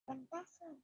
Pentasan.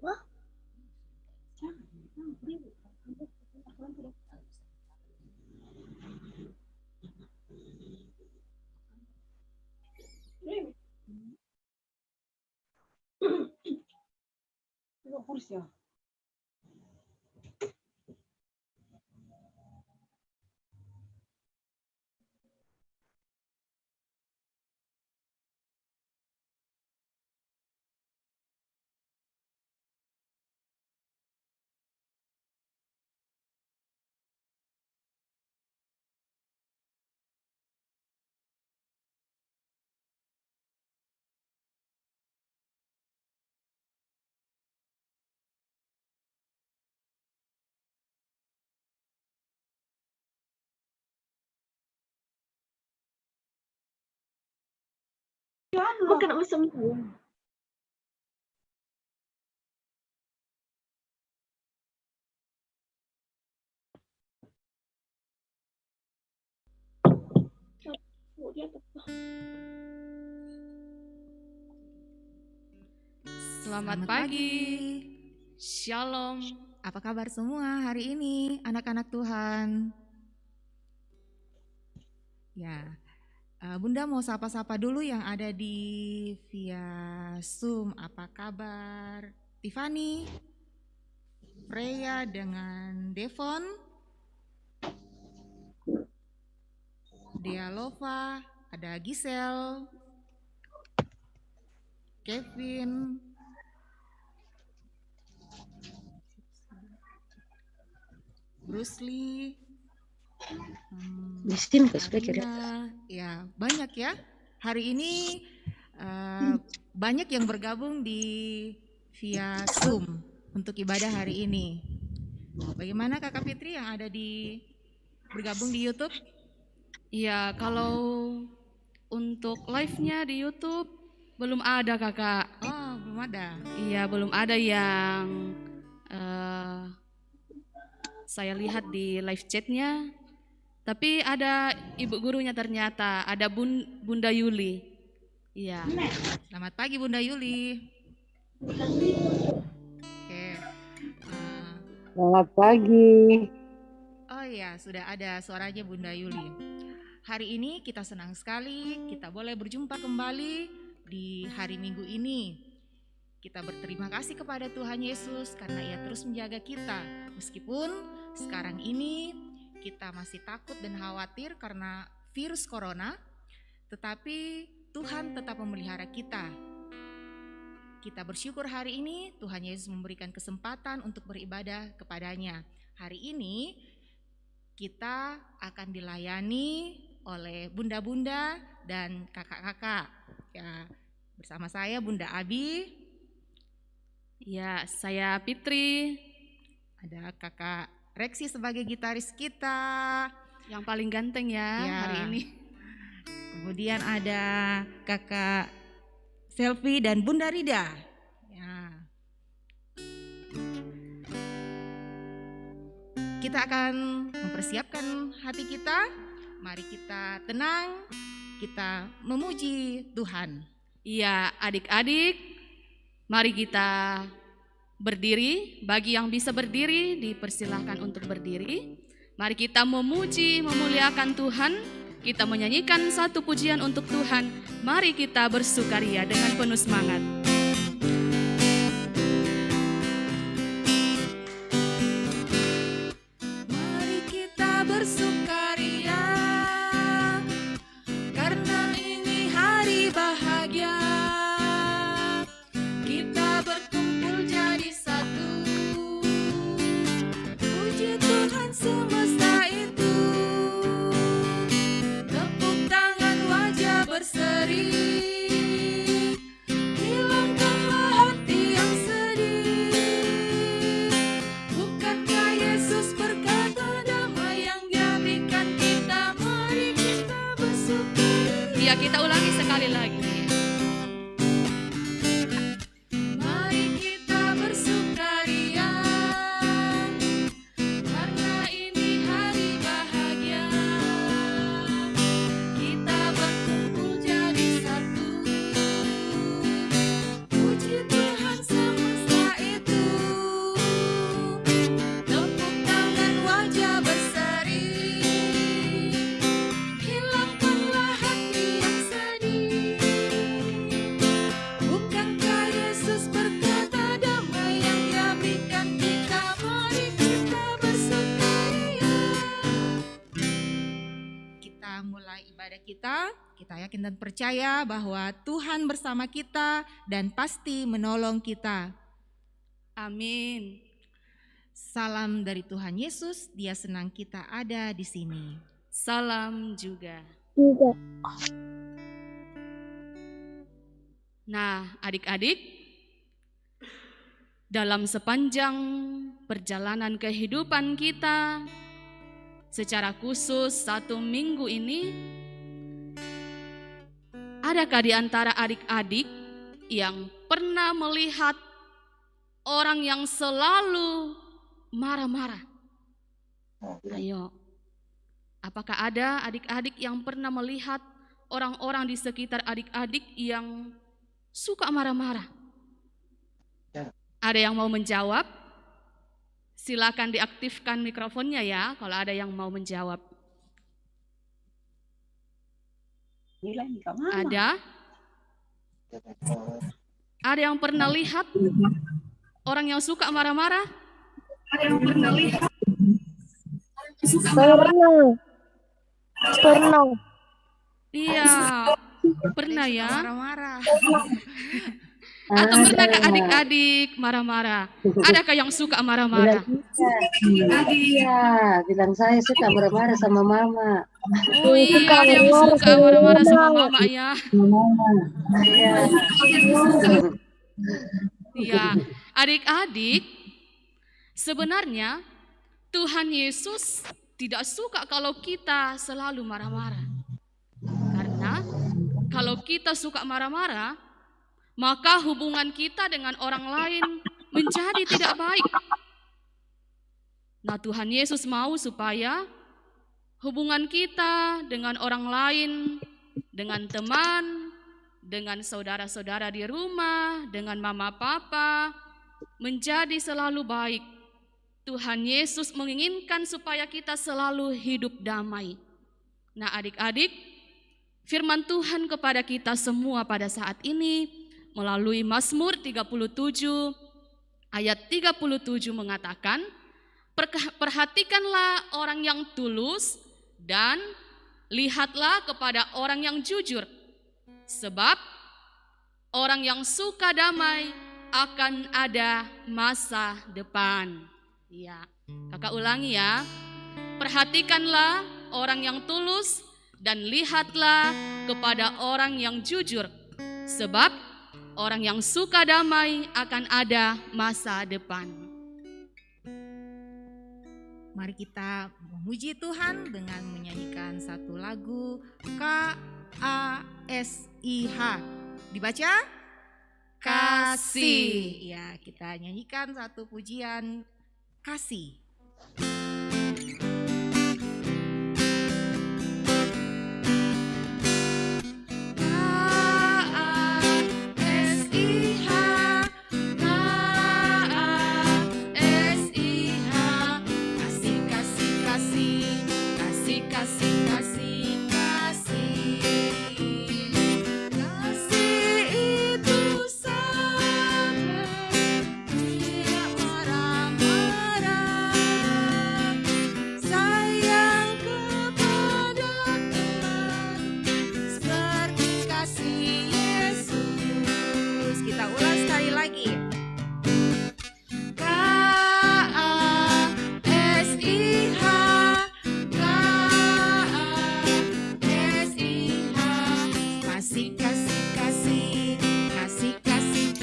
Wah, kursi ya. Bukan usum. Selamat pagi. Shalom. Apa kabar semua hari ini, anak-anak Tuhan? Ya, Bunda mau sapa-sapa dulu yang ada di via Zoom. Apa kabar? Tiffany, Freya dengan Devon, Dialova, ada Giselle, Kevin, Bruce Lee, Arina, ya banyak ya. Hari ini banyak yang bergabung di via Zoom untuk ibadah hari ini. Bagaimana Kakak Fitri yang ada di bergabung di YouTube? Iya, kalau untuk live-nya di YouTube belum ada kakak. Oh, belum ada. Iya, belum ada yang saya lihat di live chat-nya. Tapi ada ibu gurunya ternyata, ada Bunda Yuli. Iya. Selamat pagi Bunda Yuli. Oke. Selamat pagi. Oh iya, sudah ada suaranya Bunda Yuli. Hari ini kita senang sekali kita boleh berjumpa kembali di hari Minggu ini. Kita berterima kasih kepada Tuhan Yesus karena Ia terus menjaga kita. Meskipun sekarang ini kita masih takut dan khawatir karena virus corona, tetapi Tuhan tetap memelihara kita. kita bersyukur hari ini Tuhan Yesus memberikan kesempatan untuk beribadah kepadanya. Hari ini kita akan dilayani oleh bunda-bunda dan kakak-kakak. Ya, bersama saya Bunda Abi. Ya, saya Fitri, Ada kakak Reksi sebagai gitaris kita. yang paling ganteng ya Ya. hari ini. Kemudian ada kakak Selvi dan Bunda Rida. Ya. Kita akan mempersiapkan hati kita. Mari kita tenang, kita memuji Tuhan. Iya, adik-adik, mari kita berdiri. Bagi yang bisa berdiri, dipersilahkan untuk berdiri. Mari kita memuji, memuliakan Tuhan. Kita menyanyikan satu pujian untuk Tuhan. Mari kita bersukaria dengan penuh semangat. Mari kita bersukaria, karena ini hari bahagia. Kita berkumpul jadi satu. Puji Tuhan semesta itu. Tepuk tangan, wajah berseri. Hilangkanlah hati yang sedih. Bukankah Yesus berkata damai yang Dia berikan kita? Mari kita bersukaria. Ya, kita ulangi sekali lagi. Mari kita bersukaria, karena ini hari bahagia. Kita berkumpul jadi satu. Puji Tuhan semesta itu. Tepuk tangan, wajah berseri. Hilangkanlah hati yang sedih. Bukankah Yesus berkata damai yang Dia berikan kita? Mari kita bersukaria. Kita mulai ibadah kita. Kita yakin dan percaya bahwa Tuhan bersama kita dan pasti menolong kita. Amin. Salam dari Tuhan Yesus, Dia senang kita ada di sini. Salam juga. Juga. Nah, adik-adik, dalam sepanjang perjalanan kehidupan kita, secara khusus 1 minggu ini, adakah di antara adik-adik yang pernah melihat orang yang selalu marah-marah? Ayo, apakah ada adik-adik yang pernah melihat orang-orang di sekitar adik-adik yang suka marah-marah? Ada yang mau menjawab? Silakan diaktifkan mikrofonnya ya kalau ada yang mau menjawab. Ada? Ada yang pernah lihat orang yang suka marah-marah? Pernah. Iya, pernah ya? Marah-marah. Atau pernahkah adik-adik marah-marah? Adakah yang suka marah-marah? Iya, bilang saya suka marah-marah sama mama. Oh iya, ada yang suka marah-marah sama mama ya. Mama. Iya. Iya, adik-adik, sebenarnya Tuhan Yesus tidak suka kalau kita selalu marah-marah. Karena kalau kita suka marah-marah, maka hubungan kita dengan orang lain menjadi tidak baik. Nah, Tuhan Yesus mau supaya hubungan kita dengan orang lain, dengan teman, dengan saudara-saudara di rumah, dengan mama papa, menjadi selalu baik. Tuhan Yesus menginginkan supaya kita selalu hidup damai. Nah, adik-adik, firman Tuhan kepada kita semua pada saat ini melalui Mazmur 37 ayat 37 mengatakan, perhatikanlah orang yang tulus dan lihatlah kepada orang yang jujur. Sebab Orang yang suka damai akan ada masa depan. Ya, kakak ulangi ya. Perhatikanlah orang yang tulus dan lihatlah kepada orang yang jujur. Sebab orang yang suka damai akan ada masa depan. Mari kita memuji Tuhan dengan menyanyikan satu lagu KASIH. Dibaca? Kasih. Ya, kita nyanyikan satu pujian kasih.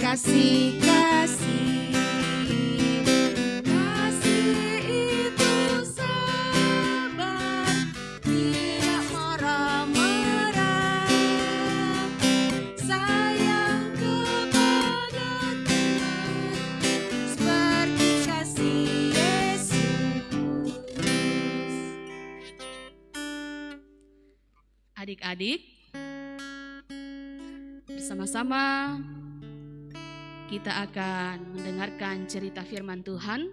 Kasih, kasih, kasih itu sabar, tidak marah-marah, sayang kepada Tuhan, seperti kasih Yesus. Adik-adik, bersama-sama kita akan mendengarkan cerita firman Tuhan.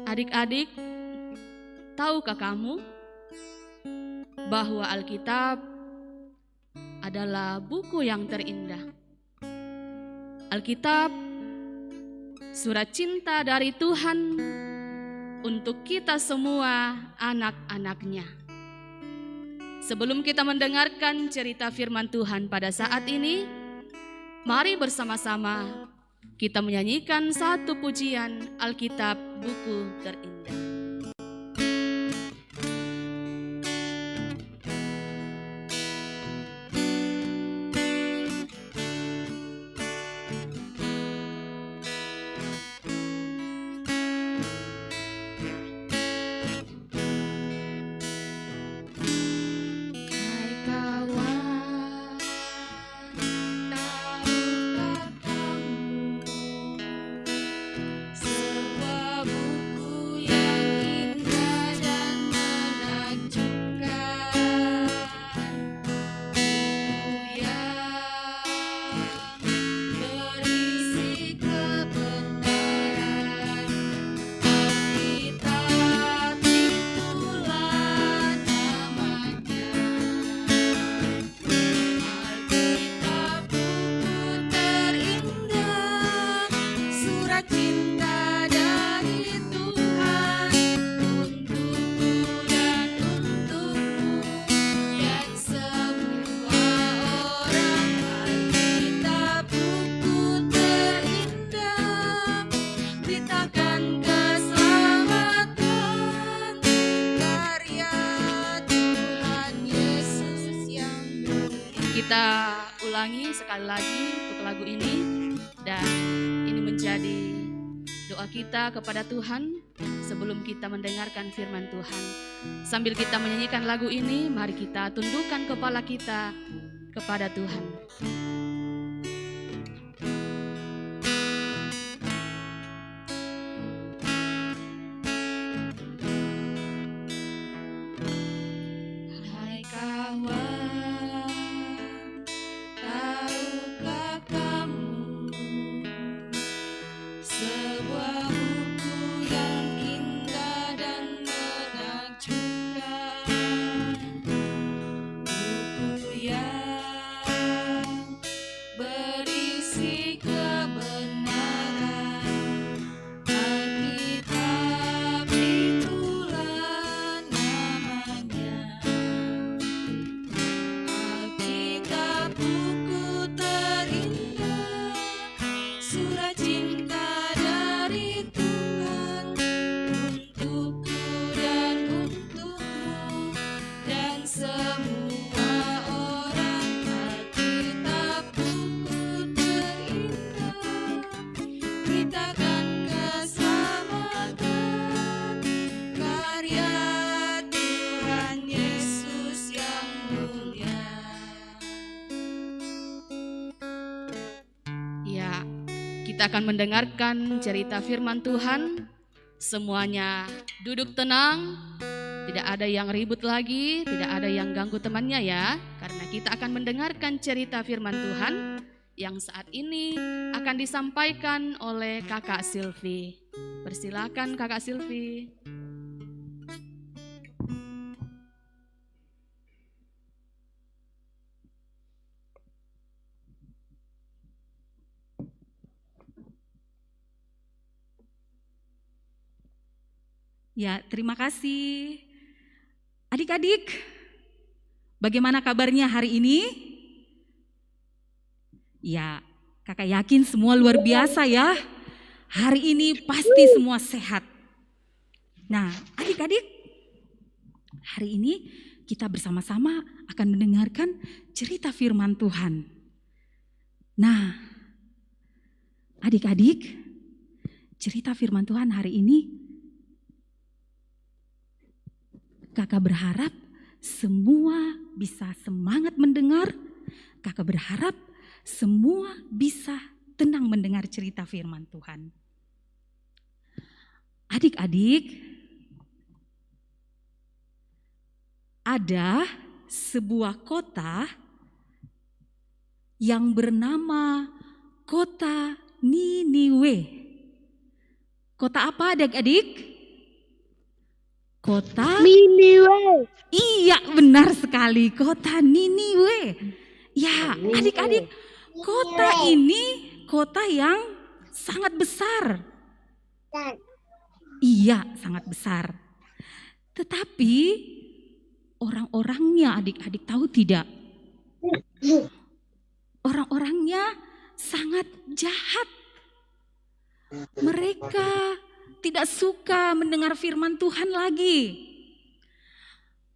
Adik-adik, tahukah kamu bahwa Alkitab adalah buku yang terindah? Alkitab, surat cinta dari Tuhan untuk kita semua anak-anaknya. Sebelum kita mendengarkan cerita firman Tuhan pada saat ini, mari bersama-sama kita menyanyikan satu pujian Alkitab buku terindah. Kita ulangi sekali lagi untuk lagu ini, dan ini menjadi doa kita kepada Tuhan sebelum kita mendengarkan firman Tuhan. Sambil kita menyanyikan lagu ini, mari kita tundukkan kepala kita kepada Tuhan. beritakan keselamatan karya Tuhan Yesus yang mulia. Ya, kita akan mendengarkan cerita firman Tuhan. Semuanya duduk tenang, tidak ada yang ribut lagi, tidak ada yang ganggu temannya ya. Karena kita akan mendengarkan cerita firman Tuhan yang saat ini akan disampaikan oleh Kakak Silvi. Persilakan Kakak Silvi. Ya, terima kasih. Adik-adik, bagaimana kabarnya hari ini? Ya, kakak yakin semua luar biasa ya. Hari ini pasti semua sehat. Nah, adik-adik, hari ini kita bersama-sama akan mendengarkan cerita firman Tuhan. Nah, adik-adik, cerita firman Tuhan hari ini kakak berharap semua bisa semangat mendengar. Kakak berharap semua bisa tenang mendengar cerita firman Tuhan. Adik-adik, ada sebuah kota yang bernama kota Niniwe. Kota apa adik-adik? Kota Niniwe. Iya, benar sekali, kota Niniwe. Ya, adik-adik, kota ini kota yang sangat besar. Iya, sangat besar. Tetapi orang-orangnya adik-adik tahu tidak? Orang-orangnya sangat jahat. Mereka tidak suka mendengar firman Tuhan lagi.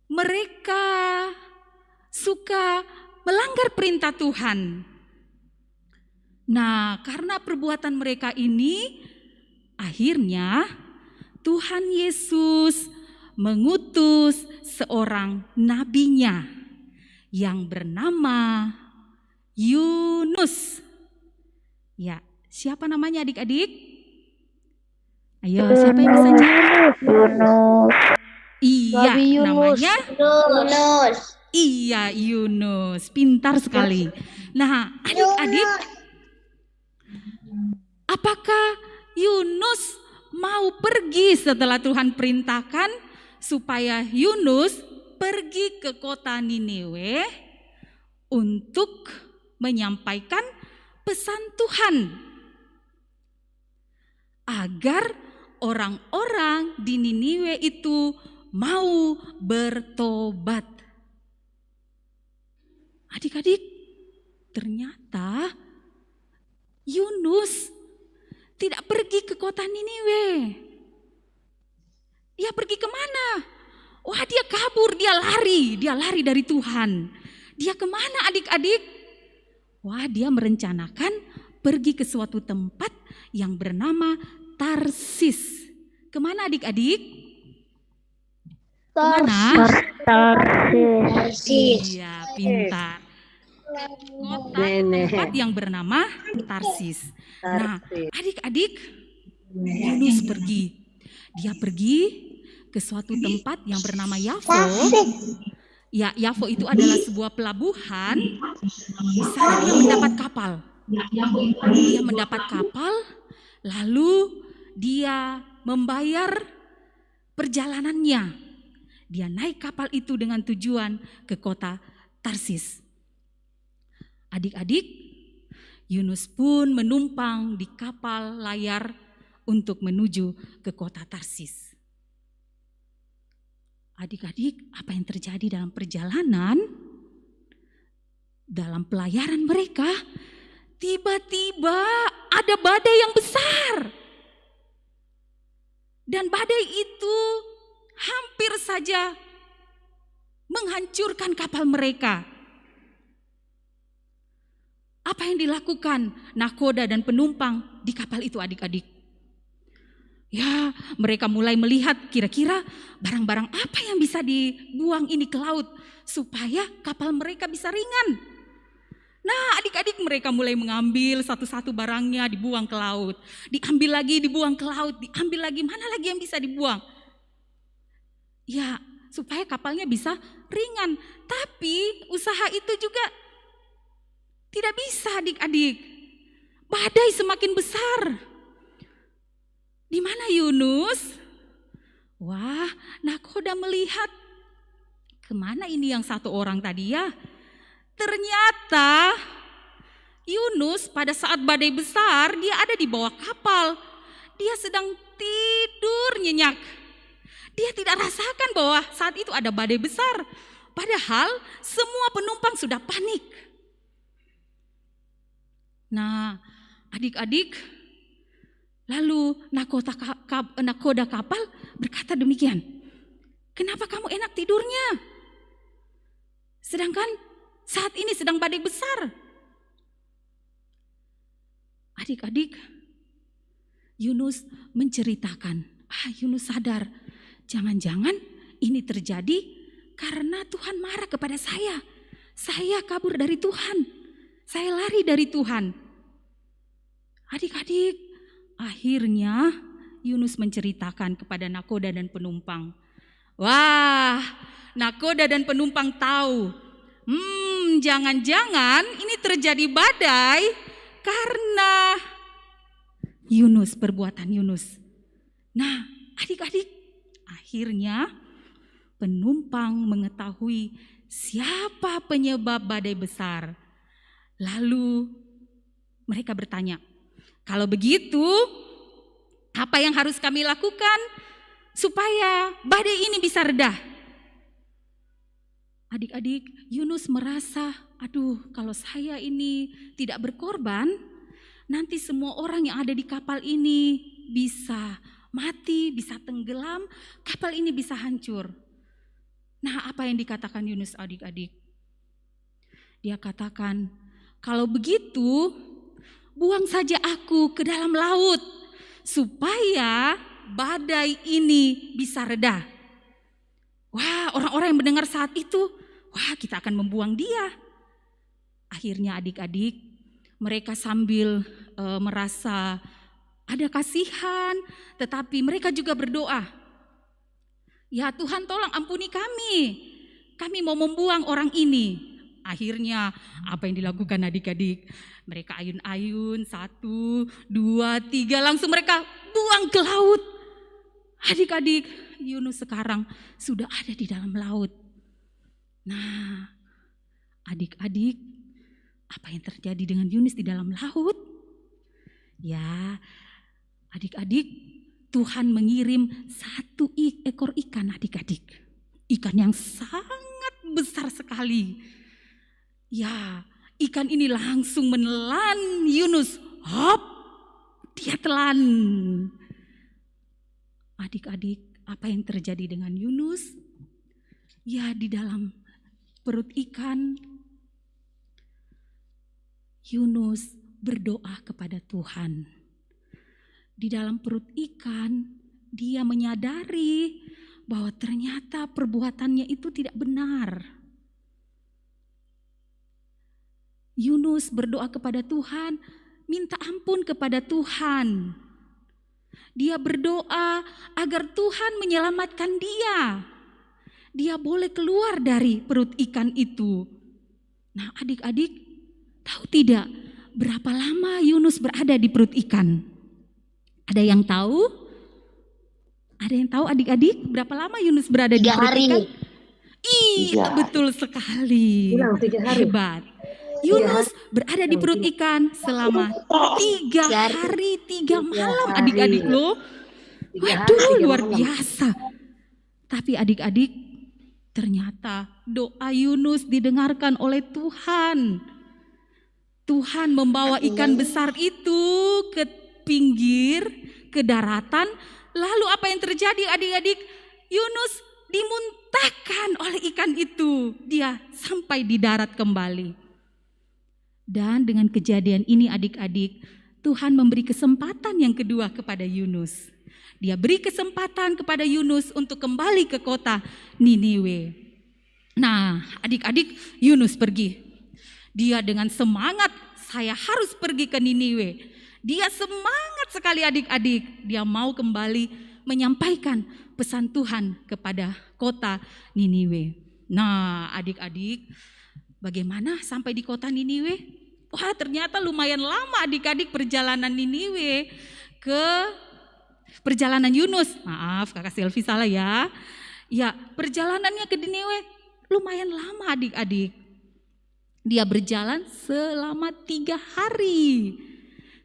Mereka suka melanggar perintah Tuhan. Nah, karena perbuatan mereka ini, akhirnya Tuhan Yesus mengutus seorang nabinya yang bernama Yunus. Ya, siapa namanya adik-adik? Ayo, siapa yang bisa jawab? Iya, namanya Yunus. iya Yunus. Pintar sekali. Nah, adik-adik, apakah Yunus mau pergi setelah Tuhan perintahkan supaya Yunus pergi ke kota Niniwe untuk menyampaikan pesan Tuhan agar orang-orang di Niniwe itu mau bertobat. Adik-adik, ternyata Yunus tidak pergi ke kota Niniwe. Dia pergi kemana? Wah, dia kabur, dia lari dari Tuhan. Dia kemana adik-adik? Wah, dia merencanakan pergi ke suatu tempat yang bernama Tarsis. Kemana adik-adik? Kemana? Tarsis. Iya, pintar. Kota tempat yang bernama Tarsis. Nah, adik-adik, Yunus pergi. Dia pergi ke suatu tempat yang bernama Yafo. Ya, Yafo itu adalah sebuah pelabuhan. Di sana dia mendapat kapal. Dia mendapat kapal, lalu dia membayar perjalanannya. Dia naik kapal itu dengan tujuan ke kota Tarsis. Adik-adik, Yunus pun menumpang di kapal layar untuk menuju ke kota Tarsis. Adik-adik, apa yang terjadi dalam perjalanan? Dalam pelayaran mereka, tiba-tiba ada badai yang besar. Dan badai itu hampir saja menghancurkan kapal mereka. Apa yang dilakukan? Nakhoda dan penumpang di kapal itu adik-adik. Ya, mereka mulai melihat kira-kira barang-barang apa yang bisa dibuang ini ke laut supaya kapal mereka bisa ringan. Nah, adik-adik, mereka mulai mengambil satu-satu barangnya dibuang ke laut. Diambil lagi, dibuang ke laut, diambil lagi, mana lagi yang bisa dibuang? Ya, supaya kapalnya bisa ringan. Tapi usaha itu juga tidak bisa adik-adik. Badai semakin besar. Di mana Yunus? Wah, nakoda melihat. Kemana ini yang satu orang tadi ya? Ternyata Yunus pada saat badai besar dia ada di bawah kapal. Dia sedang tidur nyenyak. Dia tidak rasakan bahwa saat itu ada badai besar. Padahal semua penumpang sudah panik. Nah, adik-adik, lalu nakoda kapal berkata demikian. Kenapa kamu enak tidurnya? Sedangkan saat ini sedang badai besar. Adik-adik, Yunus menceritakan. Yunus sadar, jangan-jangan ini terjadi karena Tuhan marah kepada saya. Saya kabur dari Tuhan. Saya lari dari Tuhan. Adik-adik, akhirnya Yunus menceritakan kepada nakoda dan penumpang. Wah, nakoda dan penumpang tahu. Jangan-jangan ini terjadi badai karena Yunus, perbuatan Yunus. Nah, adik-adik, akhirnya penumpang mengetahui siapa penyebab badai besar. Lalu mereka bertanya, kalau begitu apa yang harus kami lakukan supaya badai ini bisa reda? Adik-adik, Yunus merasa, aduh kalau saya ini tidak berkorban, nanti semua orang yang ada di kapal ini bisa mati, bisa tenggelam, kapal ini bisa hancur. Nah, apa yang dikatakan Yunus adik-adik? Dia katakan, kalau begitu buang saja aku ke dalam laut supaya badai ini bisa reda. Wah, orang-orang yang mendengar saat itu, wah kita akan membuang dia. Akhirnya adik-adik, mereka sambil merasa ada kasihan, tetapi mereka juga berdoa. Ya Tuhan, tolong ampuni kami. Kami mau membuang orang ini. Akhirnya apa yang dilakukan adik-adik? Mereka ayun-ayun, 1, 2, 3, langsung mereka buang ke laut. Adik-adik, Yunus sekarang sudah ada di dalam laut. Nah, adik-adik, apa yang terjadi dengan Yunus di dalam laut? Ya, adik-adik, Tuhan mengirim 1 ekor ikan adik-adik. Ikan yang sangat besar sekali. Ya, ikan ini langsung menelan Yunus. Hop, dia telan. Adik-adik, apa yang terjadi dengan Yunus? Ya, di dalam perut ikan, Yunus berdoa kepada Tuhan. Di dalam perut ikan, dia menyadari bahwa ternyata perbuatannya itu tidak benar. Yunus berdoa kepada Tuhan, minta ampun kepada Tuhan. Dia berdoa agar Tuhan menyelamatkan dia. Dia boleh keluar dari perut ikan itu. Nah, adik-adik, tahu tidak berapa lama Yunus berada di perut ikan? Ada yang tahu? Ada yang tahu adik-adik berapa lama Yunus berada di 3 perut hari. ikan? Iya, betul sekali. Bilang 3 hari. Hebat. Yunus berada di perut ikan selama 3 hari 3 malam adik-adik loh. Waduh, luar biasa. Tapi adik-adik, ternyata doa Yunus didengarkan oleh Tuhan. Tuhan membawa ikan besar itu ke pinggir, ke daratan. Lalu apa yang terjadi adik-adik? Yunus dimuntahkan oleh ikan itu. Dia sampai di darat kembali. Dan dengan kejadian ini adik-adik, Tuhan memberi kesempatan yang kedua kepada Yunus. Dia beri kesempatan kepada Yunus untuk kembali ke kota Niniwe. Nah, adik-adik, Yunus pergi. Dia dengan semangat, saya harus pergi ke Niniwe. Dia semangat sekali adik-adik. Dia mau kembali menyampaikan pesan Tuhan kepada kota Niniwe. Nah, adik-adik, bagaimana sampai di kota Niniwe? Wah, ternyata lumayan lama adik-adik perjalanan Niniwe ke perjalanan Yunus. Maaf, kakak Selvi salah ya. Ya, perjalanannya ke Niniwe lumayan lama adik-adik. Dia berjalan selama 3 hari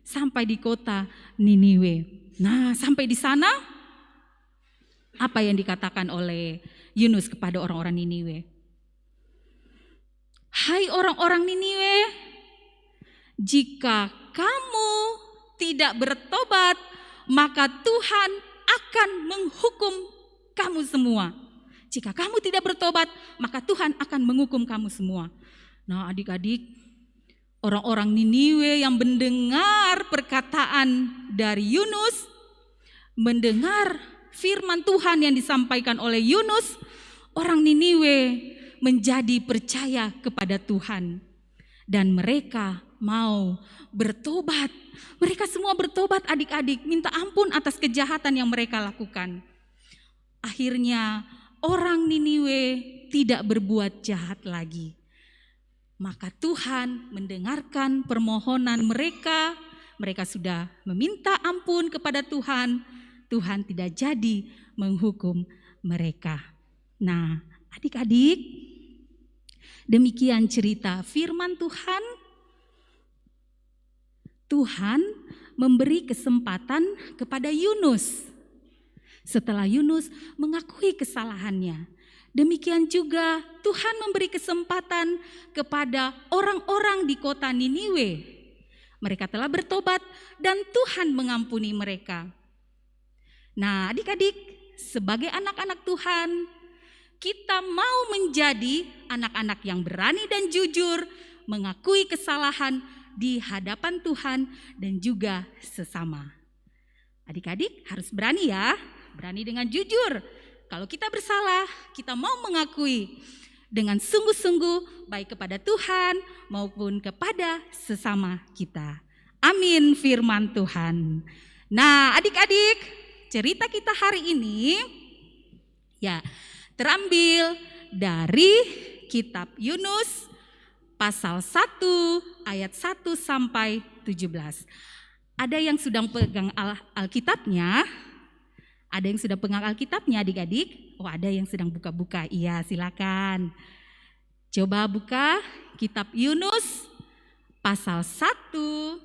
sampai di kota Niniwe. Nah, sampai di sana apa yang dikatakan oleh Yunus kepada orang-orang Niniwe? Hai orang-orang Niniwe, jika kamu tidak bertobat, maka Tuhan akan menghukum kamu semua. Jika kamu tidak bertobat, maka Tuhan akan menghukum kamu semua. Nah, adik-adik, orang-orang Niniwe yang mendengar perkataan dari Yunus, mendengar firman Tuhan yang disampaikan oleh Yunus, orang Niniwe menjadi percaya kepada Tuhan. Dan mereka mau bertobat. Mereka semua bertobat adik-adik, minta ampun atas kejahatan yang mereka lakukan. Akhirnya orang Niniwe tidak berbuat jahat lagi. Maka Tuhan mendengarkan permohonan mereka. Mereka sudah meminta ampun kepada Tuhan. Tuhan tidak jadi menghukum mereka. Nah, adik-adik, demikian cerita firman Tuhan. Tuhan memberi kesempatan kepada Yunus. Setelah Yunus mengakui kesalahannya, demikian juga Tuhan memberi kesempatan kepada orang-orang di kota Niniwe. Mereka telah bertobat dan Tuhan mengampuni mereka. Nah, adik-adik, sebagai anak-anak Tuhan, kita mau menjadi anak-anak yang berani dan jujur, mengakui kesalahan di hadapan Tuhan dan juga sesama. Adik-adik harus berani ya, berani dengan jujur. Kalau kita bersalah, kita mau mengakui dengan sungguh-sungguh baik kepada Tuhan maupun kepada sesama kita. Amin firman Tuhan. Nah, adik-adik, cerita kita hari ini ya terambil dari kitab Yunus pasal 1 ayat 1 sampai 17. Ada yang sudah pegang Alkitabnya? Ada yang sudah pegang Alkitabnya adik-adik? Oh, ada yang sedang buka-buka. Iya, silakan. Coba buka kitab Yunus pasal 1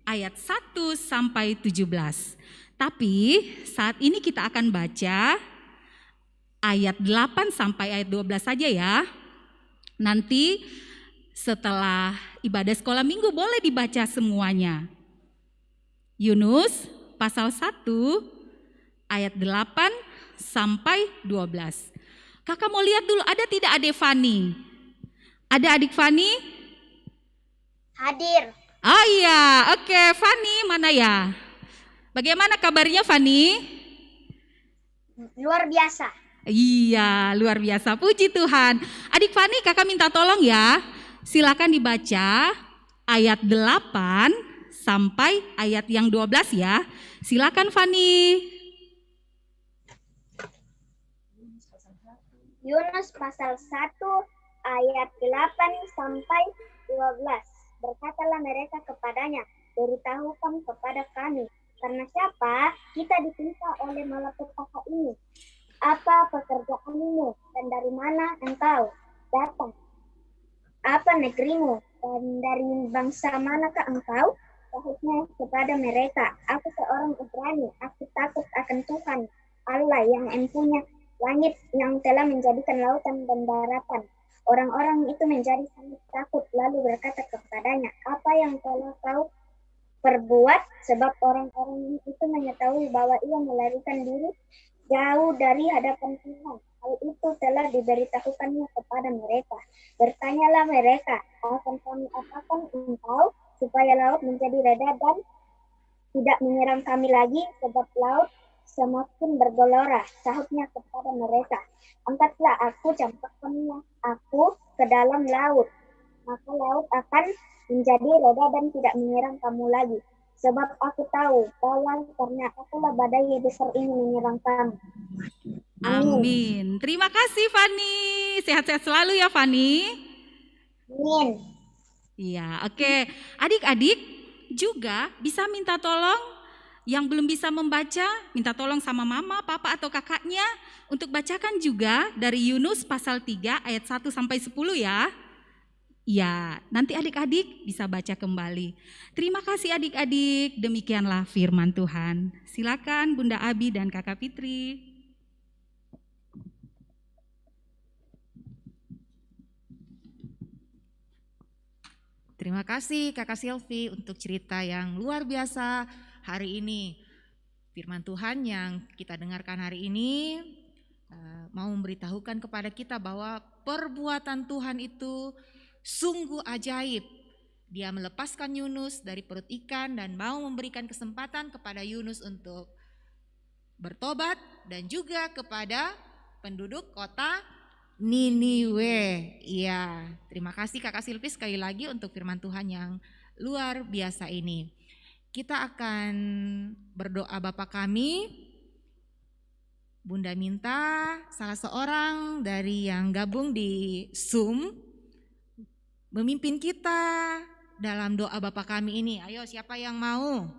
ayat 1 sampai 17. Tapi saat ini kita akan baca ayat 8 sampai ayat 12 saja ya. Nanti setelah ibadah sekolah minggu boleh dibaca semuanya. Yunus pasal 1 ayat 8 sampai 12. Kakak mau lihat dulu, ada tidak adik Fani? Ada adik Fani? Hadir. Oh iya, oke. Fani mana ya? Bagaimana kabarnya Fani? Luar biasa. Iya, luar biasa. Puji Tuhan. Adik Fani, kakak minta tolong ya. Silakan dibaca ayat 8 sampai ayat yang 12 ya. Silakan Fani. Yunus pasal 1 ayat 8 sampai 12. Berkatalah mereka kepadanya, beritahukan kepada kami, karena siapa kita ditimpa oleh malapetaka ini? Apa pekerjaanmu dan dari mana engkau datang? Apa negerimu dan dari bangsa manakah engkau? Sahutnya kepada mereka, aku seorang Ibrani, aku takut akan Tuhan Allah yang empunya langit, yang telah menjadikan lautan dan daratan. Orang-orang itu menjadi sangat takut, lalu berkata kepadanya, apa yang telah kau perbuat? Sebab orang-orang itu mengetahui bahwa ia melarikan diri jauh dari hadapan Tuhan. Hal itu telah diberitahukannya kepada mereka. Bertanyalah mereka, akan kami apakan engkau? supaya laut menjadi reda dan tidak menyerang kami lagi, sebab laut semakin bergelora. Sahutnya kepada mereka, angkatlah aku, campakkanlah aku ke dalam laut, maka laut akan menjadi reda dan tidak menyerang kamu lagi. Sebab aku tahu bahwa karena akulah badai besar ini menyerang kamu. Amin. Terima kasih Fani. Sehat-sehat selalu ya Fani. Amin. Iya, oke. Adik-adik juga bisa minta tolong yang belum bisa membaca, minta tolong sama mama, papa atau kakaknya untuk bacakan juga dari Yunus pasal 3 ayat 1 sampai 10 ya. Ya, nanti adik-adik bisa baca kembali. Terima kasih adik-adik, demikianlah firman Tuhan. Silakan Bunda Abi dan Kakak Fitri. Terima kasih Kakak Silvi untuk cerita yang luar biasa hari ini. Firman Tuhan yang kita dengarkan hari ini mau memberitahukan kepada kita bahwa perbuatan Tuhan itu sungguh ajaib. Dia melepaskan Yunus dari perut ikan dan mau memberikan kesempatan kepada Yunus untuk bertobat dan juga kepada penduduk kota Niniwe. Iya, terima kasih Kakak Silvi sekali lagi untuk firman Tuhan yang luar biasa ini. Kita akan berdoa Bapa kami. Bunda minta salah seorang dari yang gabung di Zoom memimpin kita dalam doa Bapa kami ini. Ayo, siapa yang mau?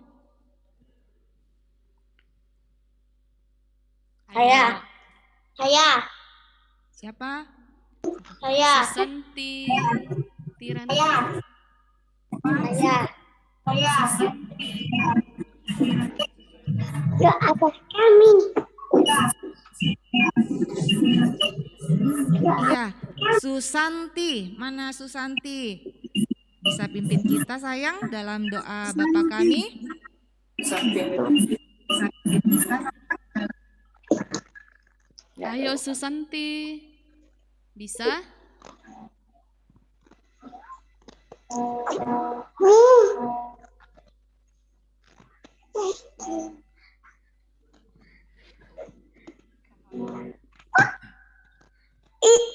Saya. Siapa? Saya. Susanti, Tirana. Saya. Doa atas kami. Ya, Susanti. Mana Susanti? Bisa pimpin kita sayang dalam doa Bapa kami? Ayo Susanti, bisa?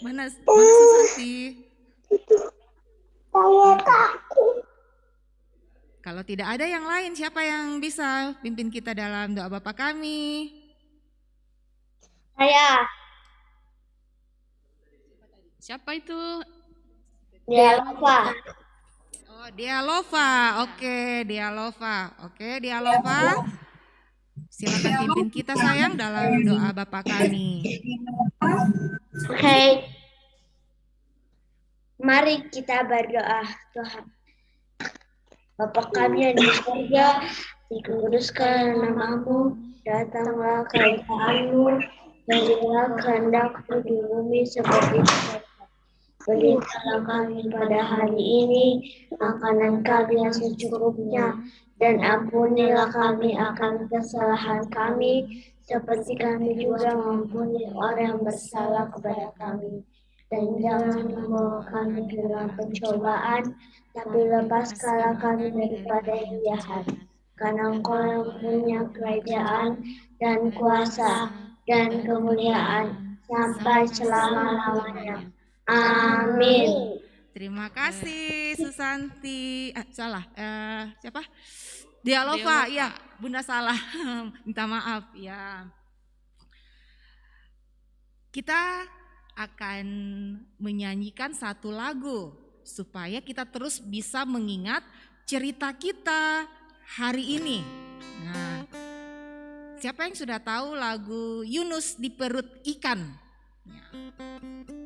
Mana Susanti? Saya takut. Kalau tidak ada yang lain, siapa yang bisa pimpin kita dalam doa Bapa kami? Saya. Siapa itu? Dialova. Oh, Dialova. Oke, Dialova. Oke, Dialova. Silakan pimpin kita sayang dalam doa Bapa kami. Oke. Mari kita berdoa. Tuhan, Bapa kami yang di surga, dikuduskan namamu, datanglah kerajaan-Mu, jadilah kehendak-Mu di bumi seperti di surga. Berikanlah kami pada hari ini makanan kami yang secukupnya, dan ampunilah kami akan kesalahan kami, seperti kami juga mengampuni orang yang bersalah kepada kami. Dan jangan membawa kami ke dalam pencobaan, tapi lepaskanlah kami daripada yang jahat. Karena Engkau yang punya kerajaan dan kuasa dan kemuliaan sampai selama-lamanya. Amin. Terima kasih Susanti. Siapa? Dialova. Ya, Bunda salah. Minta maaf ya. Kita akan menyanyikan satu lagu supaya kita terus bisa mengingat cerita kita hari ini. Nah, siapa yang sudah tahu lagu Yunus di perut ikan? Ya.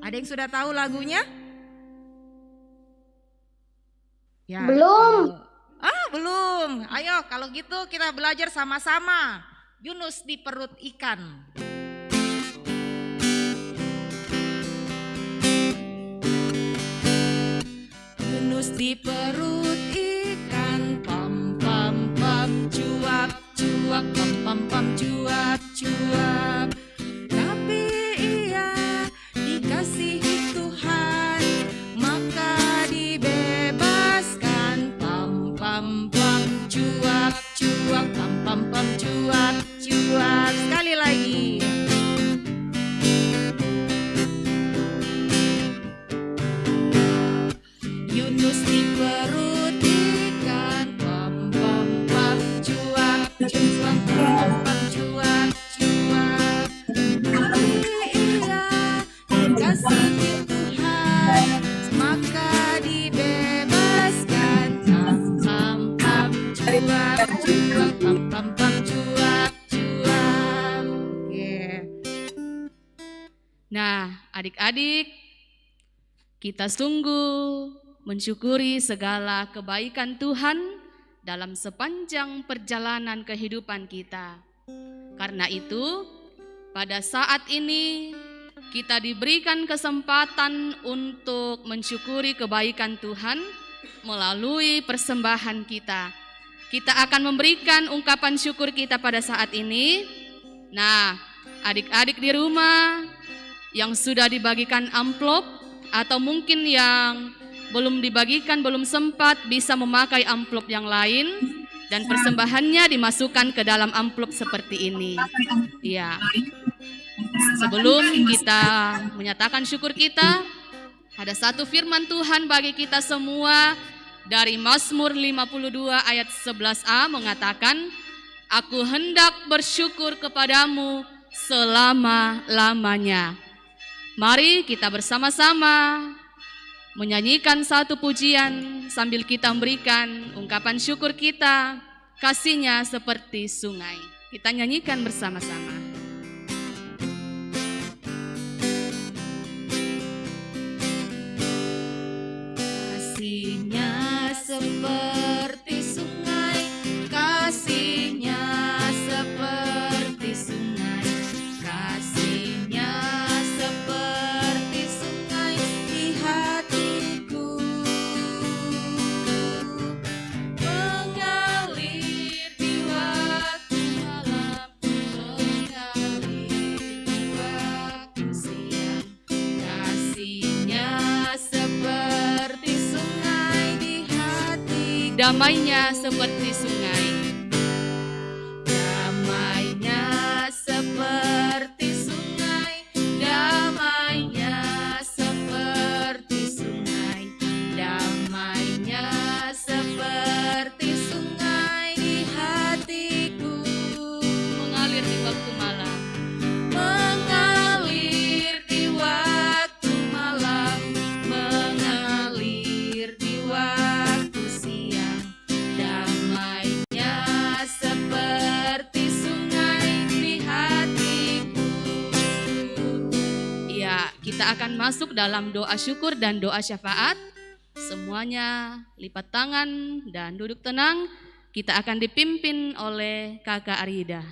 Ada yang sudah tahu lagunya? Ya. Belum. Belum. Ayo kalau gitu kita belajar sama-sama. Yunus di perut ikan. Yunus di perut ikan, pam pam pam, cuap cuap, pam pam pam, cuap cuap. Tapi ia dikasihi Tuhan, maka dibebaskan, pam cuap, pam pam pam, cuap, cuap. Sekali lagi. Yunus di perut ikan, pam pam pam, cuap, cuap, pam pam, cuap, cuap. Ia dikasihi Tuhan, maka dibebaskan. Pam pam pam, cuap, cuap, pam pam pam, cuap, cuap. Oke. Nah, adik-adik, kita sungguh mensyukuri segala kebaikan Tuhan dalam sepanjang perjalanan kehidupan kita. Karena itu, pada saat ini kita diberikan kesempatan untuk mensyukuri kebaikan Tuhan melalui persembahan kita. Kita akan memberikan ungkapan syukur kita pada saat ini. Nah, adik-adik di rumah yang sudah dibagikan amplop atau mungkin yang belum dibagikan, belum sempat, bisa memakai amplop yang lain dan persembahannya dimasukkan ke dalam amplop seperti ini. Ya. Sebelum kita menyatakan syukur kita, ada satu firman Tuhan bagi kita semua dari Mazmur 52 ayat 11a mengatakan, "Aku hendak bersyukur kepadamu selama-lamanya." Mari kita bersama-sama menyanyikan satu pujian sambil kita memberikan ungkapan syukur kita, kasihnya seperti sungai. Kita nyanyikan bersama-sama. Kasihnya seperti sungai, kasihnya seperti sungai, kasihnya seperti sungai di hatiku, mengalir di waktu malam, mengalir di waktu siang. Kasihnya seperti sungai di hatiku, Damainya seperti sungai. damainya seperti sungai, damainya seperti sungai, damainya seperti sungai di hatiku, Mengalir di waktu malam. mengalir di waktu malam, mengalir di waktu siang. Damainya seperti sungai di hatiku. Ya, kita akan masuk dalam doa syukur dan doa syafaat. Semuanya lipat tangan dan duduk tenang. Kita akan dipimpin oleh Kakak Arida.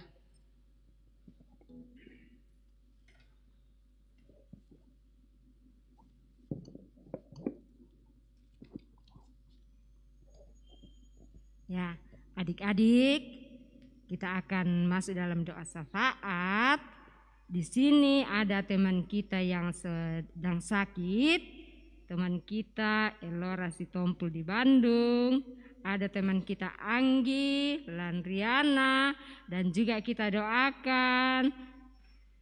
Ya, adik-adik, kita akan masuk dalam doa syafaat. Di sini ada teman kita yang sedang sakit, teman kita Elora Sitompul di Bandung, ada teman kita Anggi, Landriana, dan juga kita doakan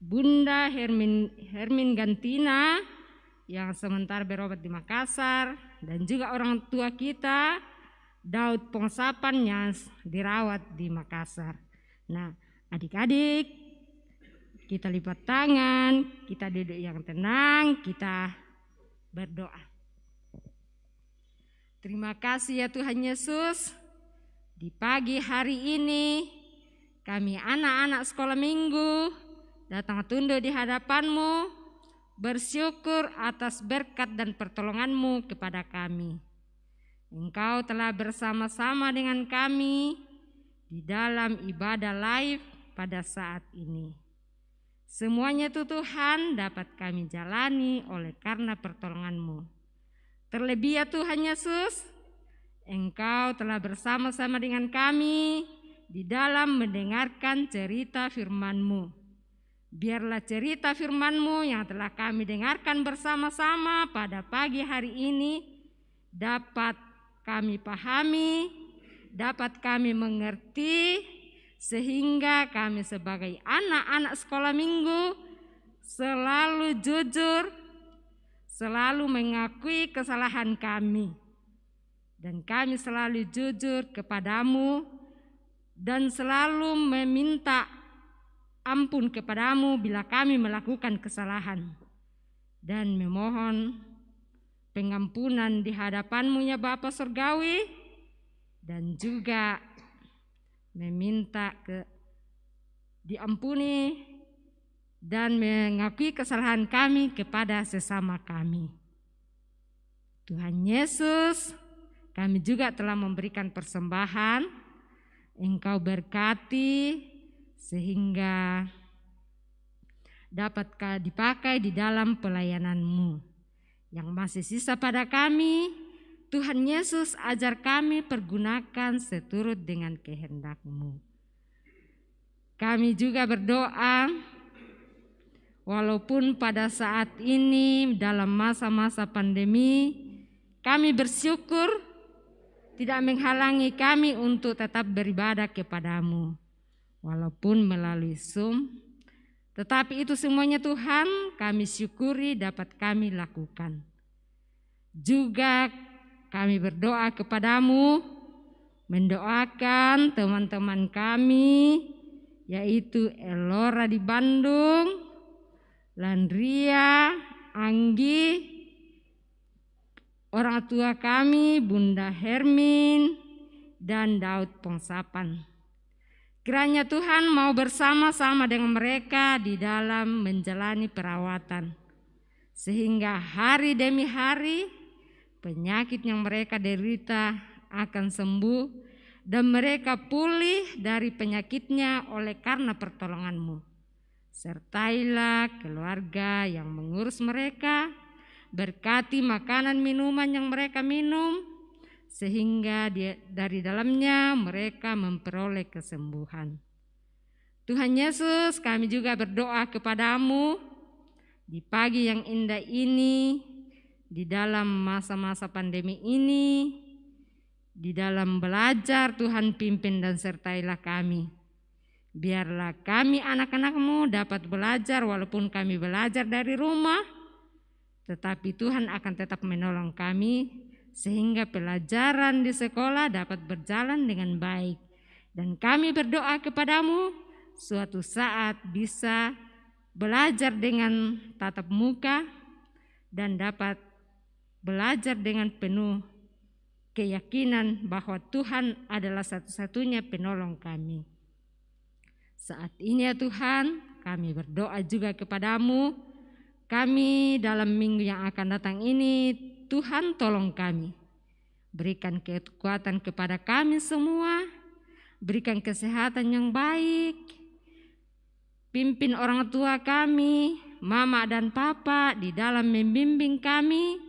Bunda Hermin Gantina yang sementara berobat di Makassar, dan juga orang tua kita Daud Pongsapan yang dirawat di Makassar. Nah, adik-adik, kita lipat tangan, kita duduk yang tenang, kita berdoa. Terima kasih ya Tuhan Yesus, di pagi hari ini kami anak-anak sekolah minggu datang tunduk di hadapan-Mu, bersyukur atas berkat dan pertolongan-Mu kepada kami. Engkau telah bersama-sama dengan kami di dalam ibadah live pada saat ini. Semuanya itu Tuhan dapat kami jalani oleh karena pertolongan-Mu. Terlebih ya Tuhan Yesus, Engkau telah bersama-sama dengan kami di dalam mendengarkan cerita firman-Mu. Biarlah cerita firman-Mu yang telah kami dengarkan bersama-sama pada pagi hari ini dapat kami pahami dapat kami mengerti, sehingga kami sebagai anak-anak sekolah minggu selalu jujur, selalu mengakui kesalahan kami, dan kami selalu jujur kepadamu dan selalu meminta ampun kepadamu bila kami melakukan kesalahan, dan memohon pengampunan di hadapanmu ya Bapa Surgawi, dan juga meminta diampuni dan mengakui kesalahan kami kepada sesama kami. Tuhan Yesus, kami juga telah memberikan persembahan, Engkau berkati sehingga dapat dipakai di dalam pelayanan-Mu. Yang masih sisa pada kami, Tuhan Yesus ajar kami pergunakan seturut dengan kehendak-Mu. Kami juga berdoa, walaupun pada saat ini dalam masa-masa pandemi, kami bersyukur tidak menghalangi kami untuk tetap beribadah kepada-Mu. Walaupun melalui Zoom, tetapi itu semuanya Tuhan kami syukuri dapat kami lakukan. Juga kami berdoa kepadamu, mendoakan teman-teman kami, yaitu Elora di Bandung, Landria, Anggi, orang tua kami, Bunda Hermin, dan Daud Pongsapan. Kiranya Tuhan mau bersama-sama dengan mereka di dalam menjalani perawatan, sehingga hari demi hari penyakit yang mereka derita akan sembuh dan mereka pulih dari penyakitnya oleh karena pertolongan-Mu. Sertailah keluarga yang mengurus mereka, berkati makanan minuman yang mereka minum, sehingga dari dalamnya mereka memperoleh kesembuhan. Tuhan Yesus, kami juga berdoa kepadamu di pagi yang indah ini, di dalam masa-masa pandemi ini, di dalam belajar Tuhan pimpin dan sertailah kami. Biarlah kami anak-anak-Mu dapat belajar walaupun kami belajar dari rumah, tetapi Tuhan akan tetap menolong kami sehingga pelajaran di sekolah dapat berjalan dengan baik. Dan kami berdoa kepadamu suatu saat bisa belajar dengan tatap muka dan dapat belajar dengan penuh keyakinan bahwa Tuhan adalah satu-satunya penolong kami. Saat ini ya Tuhan, kami berdoa juga kepadamu, kami dalam minggu yang akan datang ini, Tuhan tolong kami. Berikan kekuatan kepada kami semua, berikan kesehatan yang baik, pimpin orang tua kami, mama dan papa di dalam membimbing kami,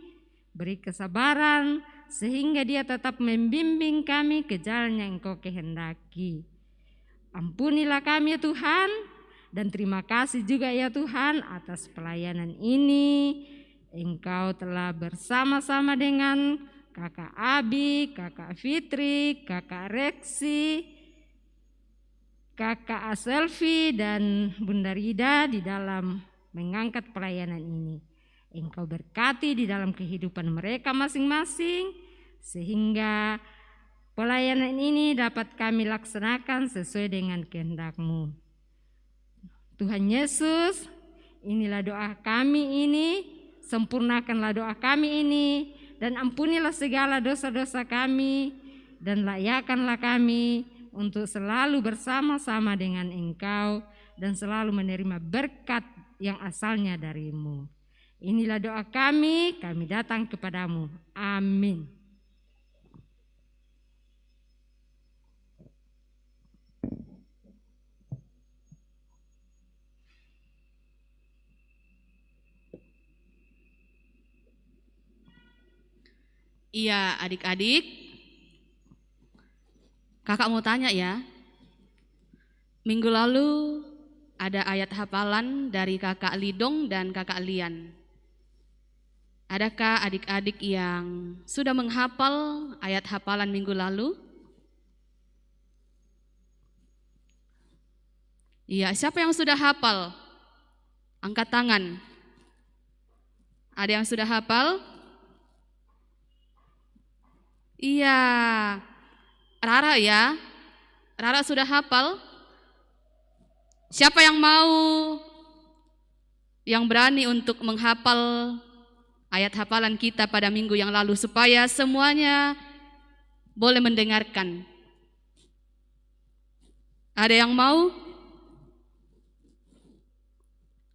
beri kesabaran sehingga dia tetap membimbing kami ke jalan yang Engkau kehendaki. Ampunilah kami ya Tuhan, dan terima kasih juga ya Tuhan atas pelayanan ini. Engkau telah bersama-sama dengan Kakak Abi, Kakak Fitri, Kakak Reksi, Kakak Aselvi, dan Bunda Rida di dalam mengangkat pelayanan ini. Engkau berkati di dalam kehidupan mereka masing-masing, sehingga pelayanan ini dapat kami laksanakan sesuai dengan kehendak-Mu. Tuhan Yesus, inilah doa kami ini, sempurnakanlah doa kami ini, dan ampunilah segala dosa-dosa kami, dan layakkanlah kami untuk selalu bersama-sama dengan Engkau, dan selalu menerima berkat yang asalnya dari-Mu. Inilah doa kami datang kepadamu. Amin. Iya, adik-adik, kakak mau tanya ya. Minggu lalu ada ayat hafalan dari kakak Lidong dan kakak Lian. Adakah adik-adik yang sudah menghafal ayat hafalan minggu lalu? Iya, siapa yang sudah hafal? Angkat tangan. Ada yang sudah hafal? Iya. Rara ya. Rara sudah hafal? Siapa yang mau, yang berani untuk menghafal ayat hafalan kita pada minggu yang lalu supaya semuanya boleh mendengarkan? Ada yang mau?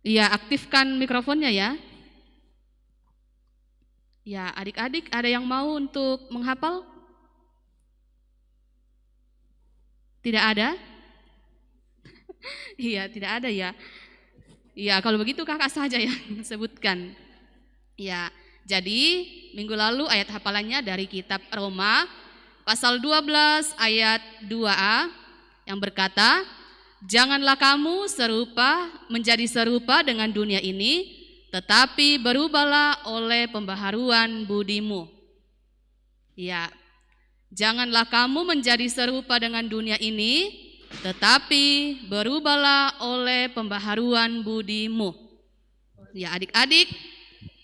Iya, aktifkan mikrofonnya ya. Ya, adik-adik ada yang mau untuk menghafal? Tidak ada? Iya, tidak ada ya. Iya, kalau begitu kakak saja yang sebutkan. Ya, jadi minggu lalu ayat hafalannya dari kitab Roma pasal 12 ayat 2a yang berkata, janganlah kamu menjadi serupa dengan dunia ini, tetapi berubahlah oleh pembaharuan budimu. Ya, janganlah kamu menjadi serupa dengan dunia ini, tetapi berubahlah oleh pembaharuan budimu. Ya adik-adik,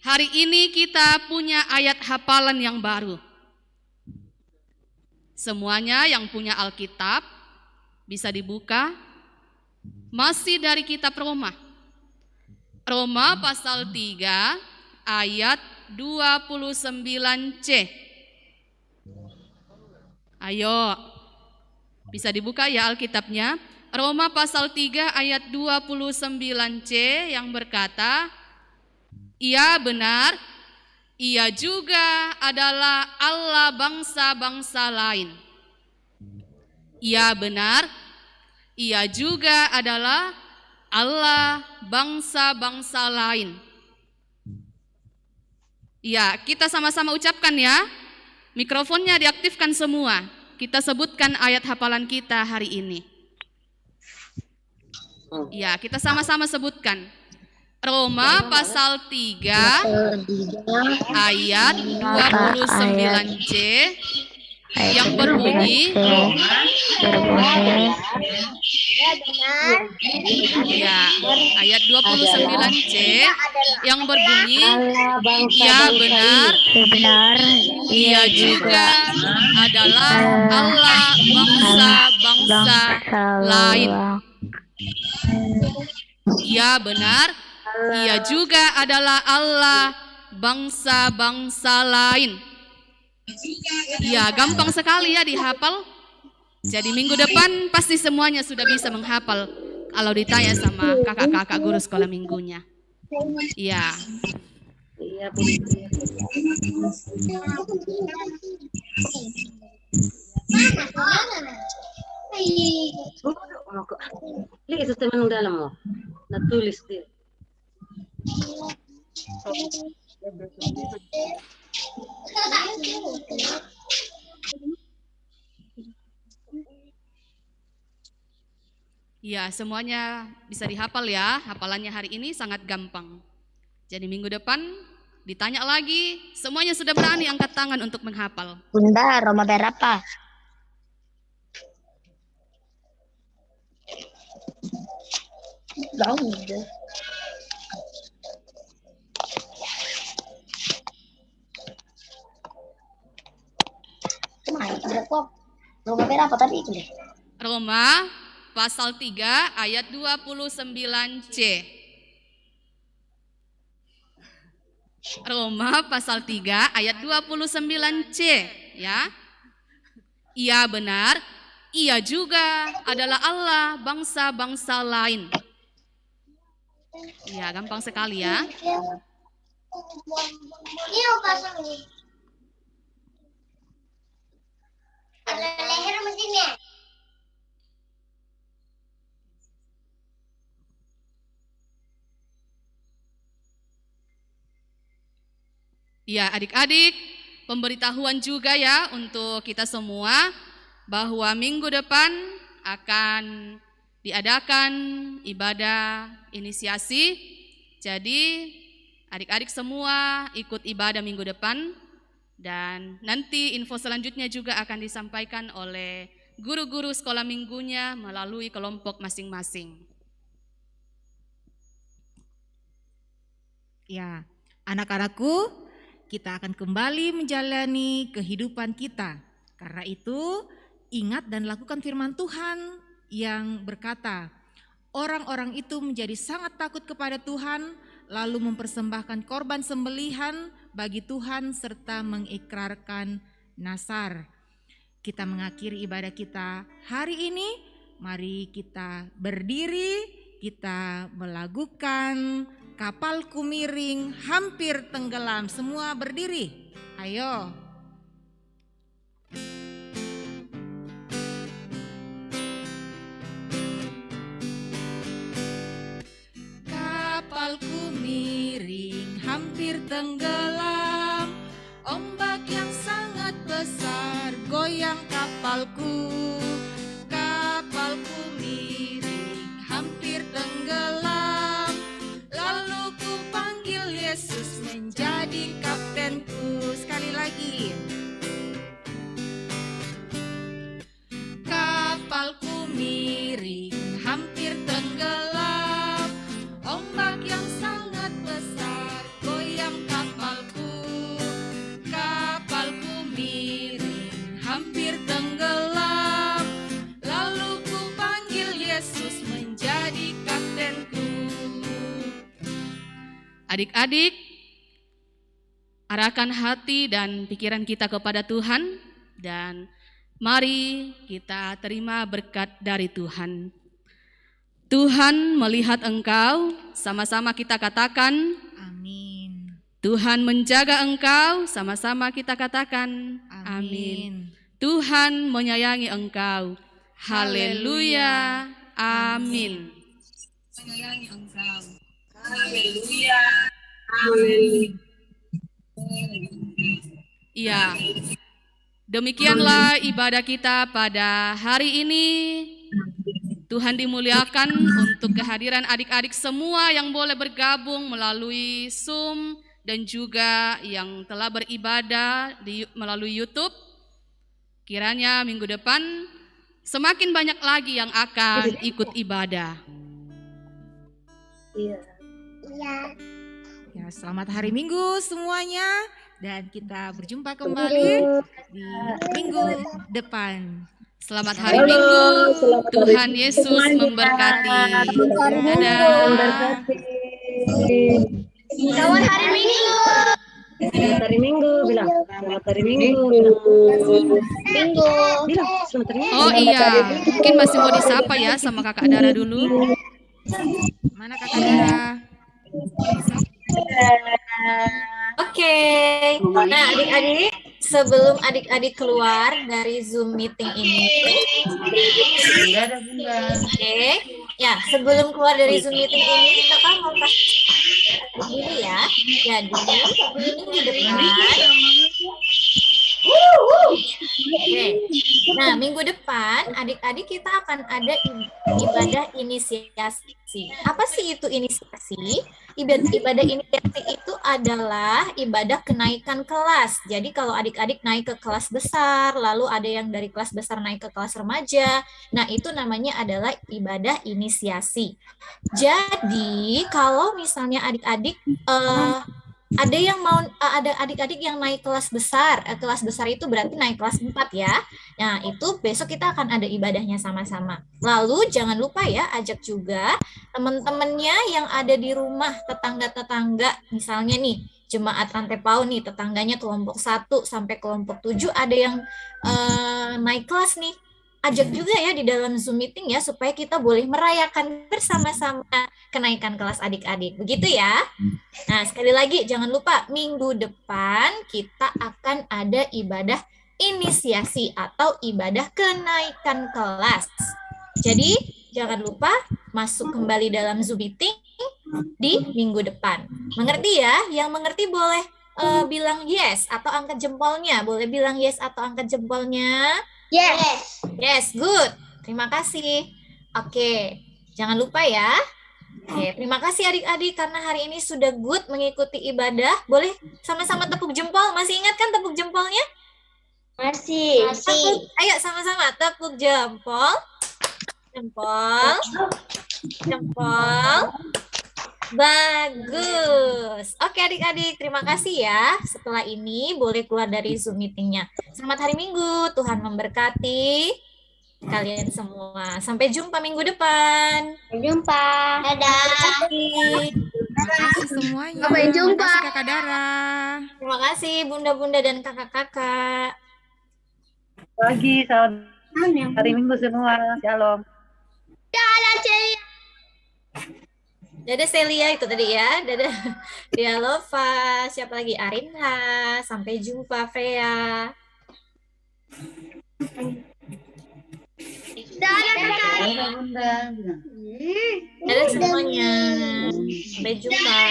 hari ini kita punya ayat hafalan yang baru. Semuanya yang punya Alkitab bisa dibuka. Masih dari kitab Roma. Roma pasal 3 ayat 29c. Ayo, bisa dibuka ya Alkitabnya. Roma pasal 3 ayat 29c yang berkata, ia benar, ia juga adalah Allah bangsa-bangsa lain. Ia benar, ia juga adalah Allah bangsa-bangsa lain. Ya, kita sama-sama ucapkan ya. Mikrofonnya diaktifkan semua. Kita sebutkan ayat hafalan kita hari ini. Ya, kita sama-sama sebutkan. Roma pasal 3 ayat 29c yang berbunyi, ya, ayat 29c yang berbunyi, ia benar, ia juga adalah Allah bangsa-bangsa lain. Ia benar, ia juga adalah Allah bangsa-bangsa lain. Ya, gampang sekali ya dihafal. Jadi minggu depan pasti semuanya sudah bisa menghafal kalau ditanya sama kakak-kakak guru sekolah minggunya. Iya. Iya, Bu. Lihat itu teman dalam mau. Nah, tulis dia. Ya, semuanya bisa dihafal ya. Hafalannya hari ini sangat gampang. Jadi minggu depan ditanya lagi, semuanya sudah berani angkat tangan untuk menghafal. Bunda, Roma berapa? Roma berapa tadi itu deh? Roma pasal 3 ayat 29c. Roma pasal 3 ayat 29c ya. Ia benar, ia juga adalah Allah bangsa-bangsa lain. Ya, gampang sekali ya. Ini pasang nih. Ada leher mesinnya. Ya, adik-adik, pemberitahuan juga ya untuk kita semua bahwa minggu depan akan diadakan ibadah inisiasi. Jadi adik-adik semua ikut ibadah minggu depan dan nanti info selanjutnya juga akan disampaikan oleh guru-guru sekolah minggunya melalui kelompok masing-masing. Ya, anak-anakku, kita akan kembali menjalani kehidupan kita. Karena itu, ingat dan lakukan firman Tuhan yang berkata, orang-orang itu menjadi sangat takut kepada Tuhan, lalu mempersembahkan korban sembelihan bagi Tuhan serta mengikrarkan nasar. Kita mengakhiri ibadah kita hari ini. Mari kita berdiri, kita melakukan kapalku miring hampir tenggelam. Semua berdiri. Ayo. Kapalku miring hampir tenggelam, ombak yang sangat besar goyang kapalku. Kapalku miring hampir tenggelam, lalu ku panggil Yesus menjadi kaptenku. Sekali lagi. Kapalku miring hampir tenggelam, ombak yang sangat besar goyang kapalku. Kapalku miring hampir tenggelam, lalu ku panggil Yesus menjadi kaptenku. Adik-adik, arahkan hati dan pikiran kita kepada Tuhan dan mari kita terima berkat dari Tuhan. Tuhan melihat engkau, sama-sama kita katakan, Amin. Tuhan menjaga engkau, sama-sama kita katakan, amin. Tuhan menyayangi engkau, haleluya, amin. Menyayangi engkau, haleluya, amin. Iya, demikianlah ibadah kita pada hari ini. Tuhan dimuliakan untuk kehadiran adik-adik semua yang boleh bergabung melalui Zoom dan juga yang telah beribadah melalui YouTube. Kiranya minggu depan semakin banyak lagi yang akan ikut ibadah. Iya. Ya, selamat hari Minggu semuanya dan kita berjumpa kembali di minggu depan. Selamat hari Minggu, Tuhan Yesus memberkati. Dadah. Selamat hari Minggu. Selamat hari Minggu, bilang. Selamat hari Minggu. Bilang, selamat hari Minggu. Oh iya, mungkin masih mau disapa ya sama kakak Dara dulu. Mana kakak Dara? Oke, nah adik-adik, sebelum adik-adik keluar dari Zoom meeting ini, oke, ya sebelum keluar dari Zoom meeting ini kita kan mau kasih dulu ya. Jadi minggu depan, oke, nah minggu depan adik-adik kita akan ada ibadah inisiasi. Apa sih itu inisiasi? Ibadah inisiasi itu adalah ibadah kenaikan kelas. Jadi kalau adik-adik naik ke kelas besar, lalu ada yang dari kelas besar naik ke kelas remaja, nah itu namanya adalah ibadah inisiasi. Jadi kalau misalnya adik-adik ada yang mau ada adik-adik yang naik kelas besar. Kelas besar itu berarti naik kelas 4 ya. Nah, itu besok kita akan ada ibadahnya sama-sama. Lalu jangan lupa ya ajak juga teman-temannya yang ada di rumah, tetangga-tetangga. Misalnya nih, jemaat rantai pau nih, tetangganya kelompok 1 sampai kelompok 7 ada yang naik kelas nih. Ajak juga ya di dalam Zoom meeting ya supaya kita boleh merayakan bersama-sama kenaikan kelas adik-adik. Begitu ya. Nah, sekali lagi jangan lupa minggu depan kita akan ada ibadah inisiasi atau ibadah kenaikan kelas. Jadi, jangan lupa masuk kembali dalam Zoom meeting di minggu depan. Mengerti ya? Yang mengerti boleh bilang yes atau angkat jempolnya. Boleh bilang yes atau angkat jempolnya. Yes. Yes, good. Terima kasih. Oke, jangan lupa ya. Oke, terima kasih adik-adik karena hari ini sudah good mengikuti ibadah. Boleh sama-sama tepuk jempol. Masih ingat kan tepuk jempolnya? Masih. Ayo sama-sama tepuk jempol. Jempol. Jempol. Bagus. Oke adik-adik, terima kasih ya. Setelah ini boleh keluar dari Zoom meetingnya. Selamat hari Minggu, Tuhan memberkati kalian semua. Sampai jumpa minggu depan. Sampai jumpa. Dadah. Terima kasih semuanya. Sampai jumpa. Terima kasih Kakak Dara. Terima kasih bunda-bunda dan kakak-kakak. Pagi, selamat hari Minggu semua. Shalom. Dadah Celia itu tadi ya. Dadah Dialova. Siapa lagi? Arinha. Sampai jumpa Freya. Dadah, Bunda. Dadah semuanya. Sampai jumpa.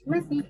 Masih.